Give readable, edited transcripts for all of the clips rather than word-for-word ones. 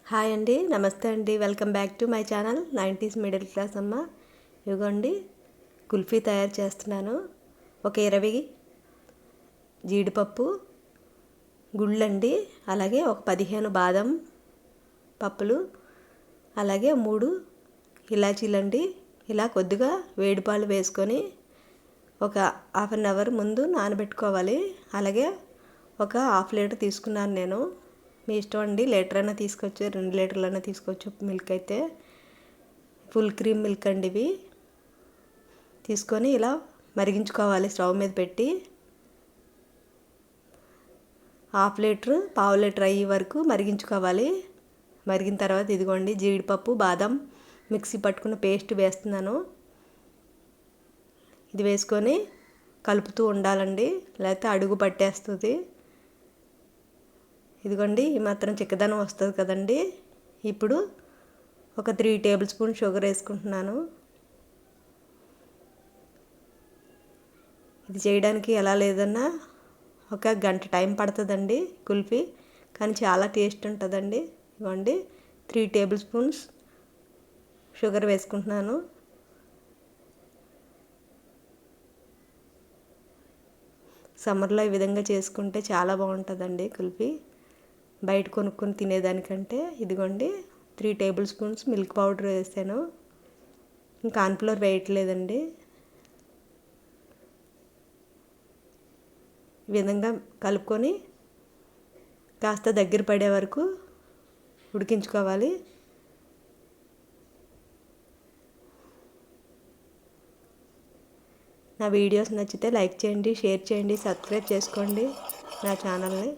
Hi అండి, నమస్తే అండి. Welcome back to my channel 90s middle class అమ్మ. ఇదిగోండి కుల్ఫీ తయారు చేస్తున్నాను. ఒక 20 జీడిపప్పు గుళ్ళండి, అలాగే ఒక 15 బాదం పప్పులు, అలాగే 3 ఇలాచీలండి. ఇలా కొద్దిగా వేడిపాలు వేసుకొని ఒక హాఫ్ అన్ అవర్ ముందు నానబెట్టుకోవాలి. అలాగే ఒక హాఫ్ లీటర్ తీసుకున్నాను నేను. మీ ఇష్టం అండి, లీటర్ అయినా తీసుకోవచ్చు, 2 లీటర్లైనా తీసుకోవచ్చు. మిల్క్ అయితే ఫుల్ క్రీమ్ మిల్క్ అండి. ఇవి తీసుకొని ఇలా మరిగించుకోవాలి స్టవ్ మీద పెట్టి. హాఫ్ లీటర్ పావు లీటర్ అయ్యే వరకు మరిగించుకోవాలి. మరిగిన తర్వాత ఇదిగోండి జీడిపప్పు బాదం మిక్సీ పట్టుకున్న పేస్ట్ వేస్తున్నాను. ఇది వేసుకొని కలుపుతూ ఉండాలండి, లేకపోతే అడుగు పట్టేస్తుంది. ఇదిగోండి ఈ మాత్రం చిక్కదనం వస్తుంది కదండి. ఇప్పుడు ఒక 3 టేబుల్ స్పూన్ షుగర్ వేసుకుంటున్నాను. ఇది చేయడానికి ఎలా లేదన్నా ఒక గంట టైం పడుతుందండి కుల్ఫీ, కానీ చాలా టేస్ట్ ఉంటుందండి. ఇదిగోండి 3 టేబుల్ స్పూన్స్ షుగర్ వేసుకుంటున్నాను. సమ్మర్లో ఈ విధంగా చేసుకుంటే చాలా బాగుంటుందండి కుల్ఫీ, బయట కొనుక్కొని తినేదానికంటే. ఇదిగోండి 3 టేబుల్ స్పూన్స్ మిల్క్ పౌడర్ వేసాను. ఇంకా కార్న్ఫ్లోర్ వేయట్లేదండి. ఈ విధంగా కలుపుకొని కాస్త దగ్గర పడే వరకు ఉడికించుకోవాలి. నా వీడియోస్ నచ్చితే లైక్ చేయండి, షేర్ చేయండి, సబ్స్క్రైబ్ చేసుకోండి నా ఛానల్ని.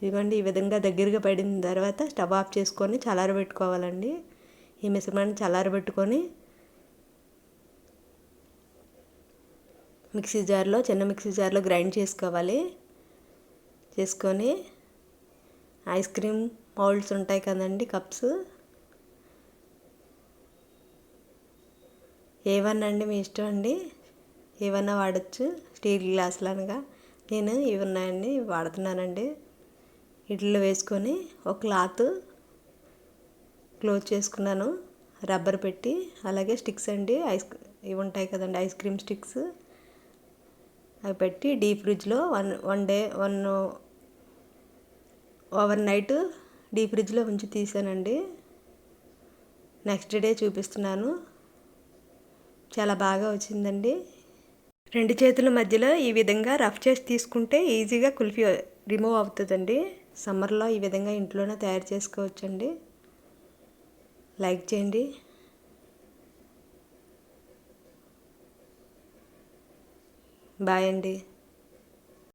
ఇదిగోండి ఈ విధంగా దగ్గరగా పడిన తర్వాత స్టవ్ ఆఫ్ చేసుకొని చల్లారబెట్టుకోవాలండి. ఈ మిశ్రమాన్ని చల్లారబెట్టుకొని చిన్న మిక్సీ జార్లో గ్రైండ్ చేసుకోవాలి. చేసుకొని ఐస్ క్రీమ్ మౌల్డ్స్ ఉంటాయి కదండి, కప్స్, ఏవన్నా అండి మీ ఇష్టం అండి, ఏవన్నా వాడచ్చు. స్టీల్ గ్లాసులు అనగా నేను ఇవి ఉన్నాయండి, ఇవి వాడుతున్నానండి. వీటిలో వేసుకొని ఒక క్లాత్ క్లోజ్ చేసుకున్నాను రబ్బర్ పెట్టి. అలాగే స్టిక్స్ అండి, ఇవి ఉంటాయి కదండి ఐస్ క్రీమ్ స్టిక్స్, అవి పెట్టి డీప్ ఫ్రిడ్జ్లో వన్ ఓవర్ నైట్ డీప్ ఫ్రిడ్జ్లో ఉంచి తీసానండి. నెక్స్ట్ డే చూపిస్తున్నాను. చాలా బాగా వచ్చిందండి. 2 చేతుల మధ్యలో ఈ విధంగా రఫ్ చేసి తీసుకుంటే ఈజీగా కుల్ఫీ రిమూవ్ అవుతుందండి. సమ్మర్లో ఈ విధంగా ఇంట్లోనే తయారు చేసుకోవచ్చండి. లైక్ చేయండి. బాయ్ అండి.